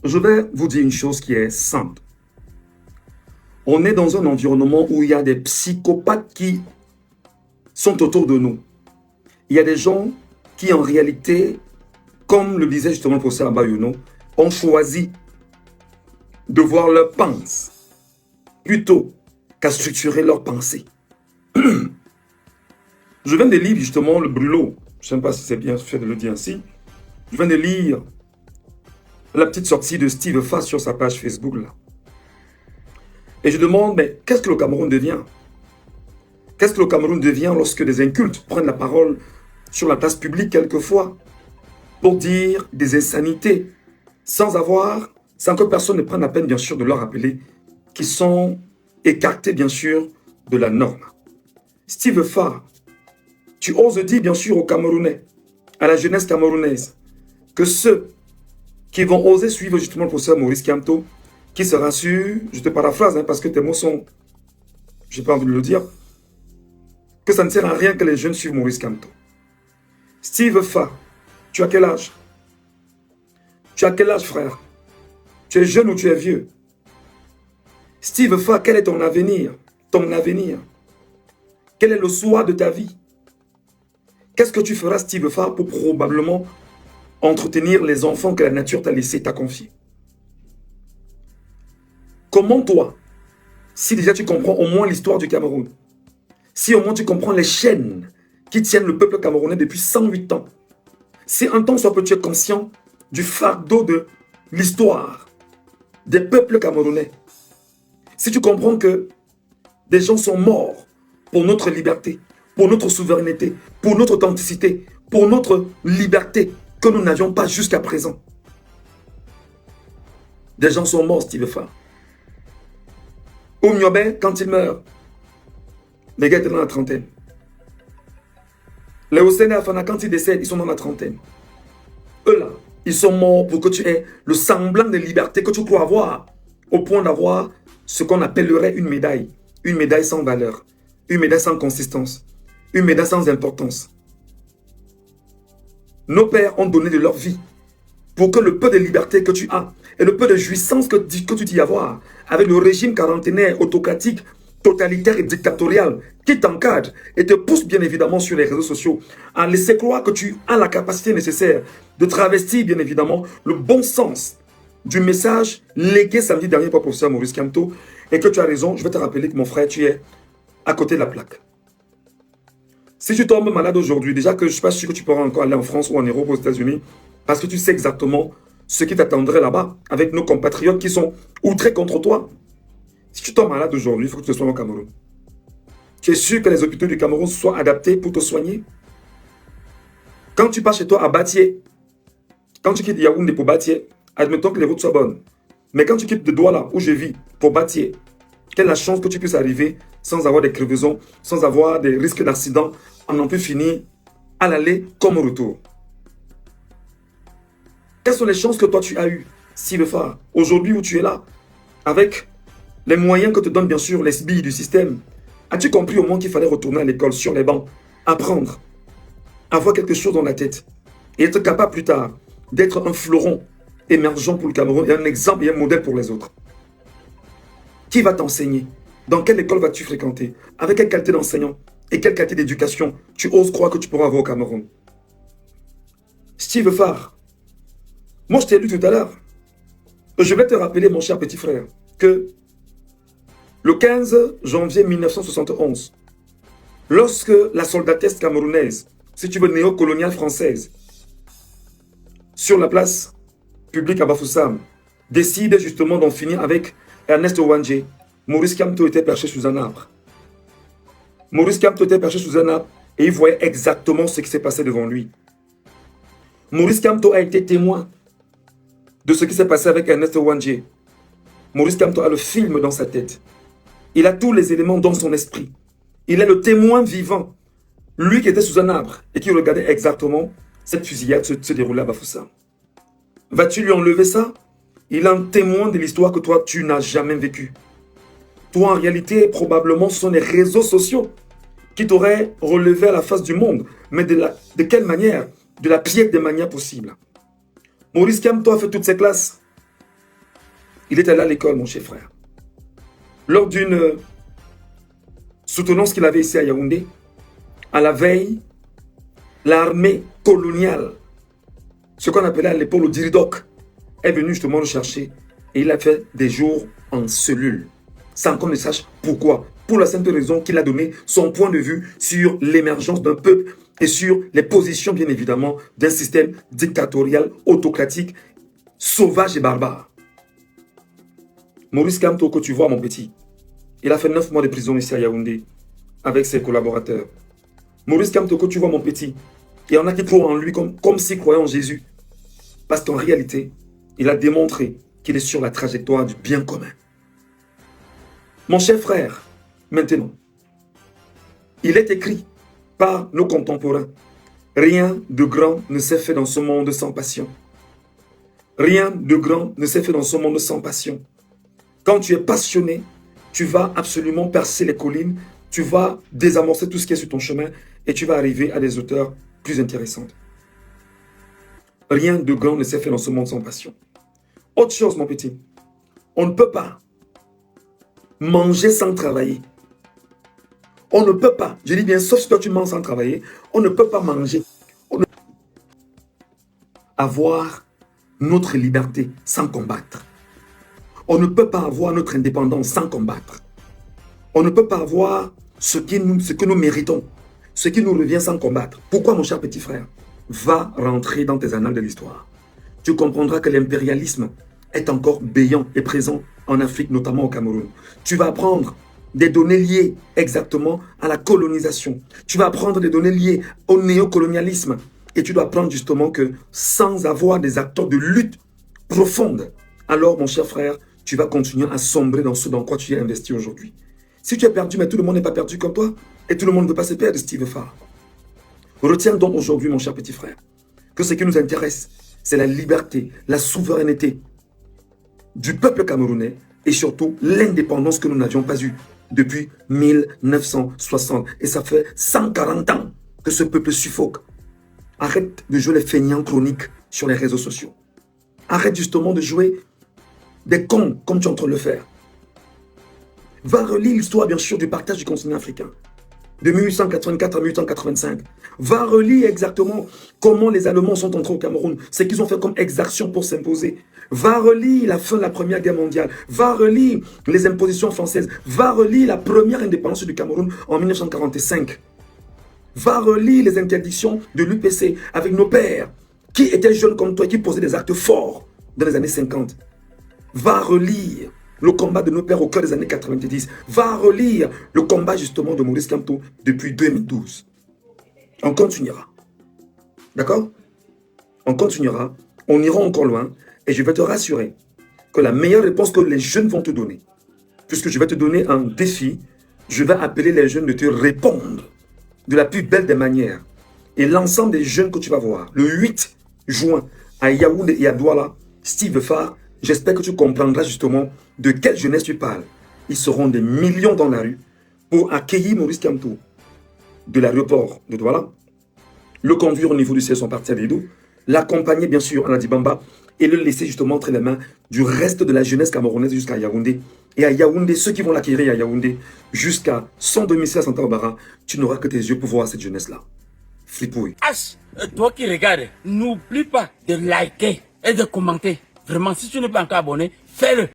Je vais vous dire une chose qui est simple. On est dans un environnement où il y a des psychopathes qui sont autour de nous. Il y a des gens qui, en réalité, comme le disait justement le professeur Abayuno, ont choisi de voir leur pensée plutôt qu'à structurer leur pensée. Je viens de lire justement le brûlot. Je ne sais pas si c'est bien fait de le dire ainsi. Je viens de lire la petite sortie de Steve Fass sur sa page Facebook là. Et je demande, mais qu'est-ce que le Cameroun devient? Qu'est-ce que le Cameroun devient lorsque des incultes prennent la parole sur la place publique quelquefois pour dire des insanités sans que personne ne prenne la peine bien sûr de leur rappeler qu'ils sont écartés bien sûr de la norme. Steve Fass, tu oses dire bien sûr aux Camerounais, à la jeunesse camerounaise, que ceux qui vont oser suivre justement le professeur Maurice Kamto, qui se rassure, je te paraphrase parce que tes mots sont, j'ai pas envie de le dire, que ça ne sert à rien que les jeunes suivent Maurice Kamto. Steve Fass, tu as quel âge? Tu as quel âge, frère? Tu es jeune ou tu es vieux? Steve Fass, quel est ton avenir? Ton avenir. Quel est le choix de ta vie? Qu'est-ce que tu feras, Steve Fass, pour probablement entretenir les enfants que la nature t'a laissé, t'a confié? Comment toi, si déjà tu comprends au moins l'histoire du Cameroun, si au moins tu comprends les chaînes qui tiennent le peuple camerounais depuis 108 ans, si un temps soit peu tu es conscient du fardeau de l'histoire des peuples camerounais, si tu comprends que des gens sont morts pour notre liberté, pour notre souveraineté, pour notre authenticité, pour notre liberté que nous n'avions pas jusqu'à présent. Des gens sont morts, Steve Fass. Oumyobé, quand il meurt, les gars étaient dans la trentaine. Les Hossein et Afana, quand ils décèdent, ils sont dans la trentaine. Eux là, ils sont morts pour que tu aies le semblant de liberté que tu crois avoir, au point d'avoir ce qu'on appellerait une médaille sans valeur, une médaille sans consistance, une médaille sans importance. Nos pères ont donné de leur vie pour que le peu de liberté que tu as et le peu de jouissance que tu dis avoir avec le régime quarantenaire, autocratique, totalitaire et dictatorial qui t'encadre et te pousse bien évidemment sur les réseaux sociaux à laisser croire que tu as la capacité nécessaire de travestir bien évidemment le bon sens du message légué samedi dernier par le professeur Maurice Kamto, et que tu as raison, je vais te rappeler que mon frère, tu es à côté de la plaque. Si tu tombes malade aujourd'hui, déjà que je ne suis pas sûr que tu pourras encore aller en France ou en Europe, aux États-Unis, parce que tu sais exactement ce qui t'attendrait là-bas, avec nos compatriotes qui sont outrés contre toi. Si tu tombes malade aujourd'hui, il faut que tu te soignes au Cameroun. Tu es sûr que les hôpitaux du Cameroun soient adaptés pour te soigner? Quand tu pars chez toi à Batié, quand tu quittes Yaoundé pour Batié, admettons que les routes soient bonnes. Mais quand tu quittes de Douala, où je vis, pour Batié, quelle est la chance que tu puisses arriver sans avoir des crevaisons, sans avoir des risques d'accident, en n'en plus finir à l'aller comme au retour? Quelles sont les chances que toi tu as eues, Steve Fass, aujourd'hui où tu es là, avec les moyens que te donnent bien sûr les billes du système? As-tu compris au moins qu'il fallait retourner à l'école, sur les bancs, apprendre, avoir quelque chose dans la tête et être capable plus tard d'être un fleuron émergent pour le Cameroun et un exemple et un modèle pour les autres? Qui va t'enseigner? Dans quelle école vas-tu fréquenter? Avec quelle qualité d'enseignant et quelle qualité d'éducation tu oses croire que tu pourras avoir au Cameroun? Steve Fass, moi je t'ai lu tout à l'heure. Je vais te rappeler, mon cher petit frère, que le 15 janvier 1971, lorsque la soldatesque camerounaise, si tu veux néocoloniale française, sur la place publique à Bafoussam, décide justement d'en finir avec Ernest Ouandjé, Maurice Kamto était perché sous un arbre. Maurice Kamto était perché sous un arbre et il voyait exactement ce qui s'est passé devant lui. Maurice Kamto a été témoin de ce qui s'est passé avec Ernest Ouandjé. Maurice Kamto a le film dans sa tête. Il a tous les éléments dans son esprit. Il est le témoin vivant. Lui qui était sous un arbre et qui regardait exactement cette fusillade se dérouler à Bafoussam. Vas-tu lui enlever ça? Il est un témoin de l'histoire que toi, tu n'as jamais vécue. Toi, en réalité, probablement, ce sont les réseaux sociaux qui t'auraient relevé à la face du monde. Mais de quelle manière? De la pire des manières possibles. Maurice Kamto a fait toutes ses classes Il est allé à l'école, mon cher frère. Lors d'une soutenance qu'il avait ici à Yaoundé, à la veille, l'armée coloniale, ce qu'on appelait à l'époque le Diridoc, est venu justement le chercher et il a fait des jours en cellule, sans qu'on ne sache pourquoi. Pour la simple raison qu'il a donné son point de vue sur l'émergence d'un peuple et sur les positions, bien évidemment, d'un système dictatorial, autocratique, sauvage et barbare. Maurice Kamto, que tu vois, mon petit, il a fait 9 mois de prison ici à Yaoundé avec ses collaborateurs. Maurice Kamto, que tu vois, mon petit, il y en a qui croient en lui comme s'ils croyaient en Jésus. Parce qu'en réalité, il a démontré qu'il est sur la trajectoire du bien commun. Mon cher frère, maintenant, il est écrit par nos contemporains. Rien de grand ne s'est fait dans ce monde sans passion. Rien de grand ne s'est fait dans ce monde sans passion. Quand tu es passionné, tu vas absolument percer les collines, tu vas désamorcer tout ce qui est sur ton chemin et tu vas arriver à des hauteurs plus intéressantes. Rien de grand ne s'est fait dans ce monde sans passion. Autre chose, mon petit, on ne peut pas manger sans travailler. On ne peut pas, je dis bien, sauf si toi tu manges sans travailler, on ne peut pas manger. Avoir notre liberté sans combattre. On ne peut pas avoir notre indépendance sans combattre. On ne peut pas avoir ce que nous méritons, ce qui nous revient sans combattre. Pourquoi, mon cher petit frère? Va rentrer dans tes annales de l'histoire. Tu comprendras que l'impérialisme est encore béant et présent en Afrique, notamment au Cameroun. Tu vas apprendre des données liées exactement à la colonisation. Tu vas apprendre des données liées au néocolonialisme. Et tu dois apprendre justement que sans avoir des acteurs de lutte profonde, alors, mon cher frère, tu vas continuer à sombrer dans ce dans quoi tu es investi aujourd'hui. Si tu es perdu, mais tout le monde n'est pas perdu comme toi, et tout le monde ne peut pas se perdre, Steve Farr. Retiens donc aujourd'hui, mon cher petit frère, que ce qui nous intéresse, c'est la liberté, la souveraineté du peuple camerounais et surtout l'indépendance que nous n'avions pas eue depuis 1960. Et ça fait 140 ans que ce peuple suffoque. Arrête de jouer les feignants chroniques sur les réseaux sociaux. Arrête justement de jouer des cons comme tu es en train de le faire. Va relire l'histoire, bien sûr, du partage du continent africain. De 1884 à 1885. Va relire exactement comment les Allemands sont entrés au Cameroun, ce qu'ils ont fait comme exaction pour s'imposer. Va relire la fin de la Première Guerre mondiale. Va relire les impositions françaises. Va relire la première indépendance du Cameroun en 1945. Va relire les interdictions de l'UPC avec nos pères qui étaient jeunes comme toi et qui posaient des actes forts dans les années 50. Va relire le combat de nos pères au cœur des années 90. Va relire le combat justement de Maurice Kamto depuis 2012. On continuera. D'accord? On continuera. On ira encore loin. Et je vais te rassurer que la meilleure réponse que les jeunes vont te donner, puisque je vais te donner un défi, je vais appeler les jeunes de te répondre de la plus belle des manières. Et l'ensemble des jeunes que tu vas voir, le 8 juin, à Yaoundé et à Douala, Steve Farr, j'espère que tu comprendras justement de quelle jeunesse tu parles. Ils seront des millions dans la rue pour accueillir Maurice Kamto de l'aéroport de Douala, le conduire au niveau du siège son parti à Dédou, l'accompagner bien sûr à la Dibamba et le laisser justement entre les mains du reste de la jeunesse camerounaise jusqu'à Yaoundé. Et à Yaoundé, ceux qui vont l'acquérir à Yaoundé jusqu'à son domicile à Santa Barbara, tu n'auras que tes yeux pour voir cette jeunesse-là. Fripouille. H, toi qui regardes, n'oublie pas de liker et de commenter. Vraiment, si tu n'es pas encore abonné, fais-le.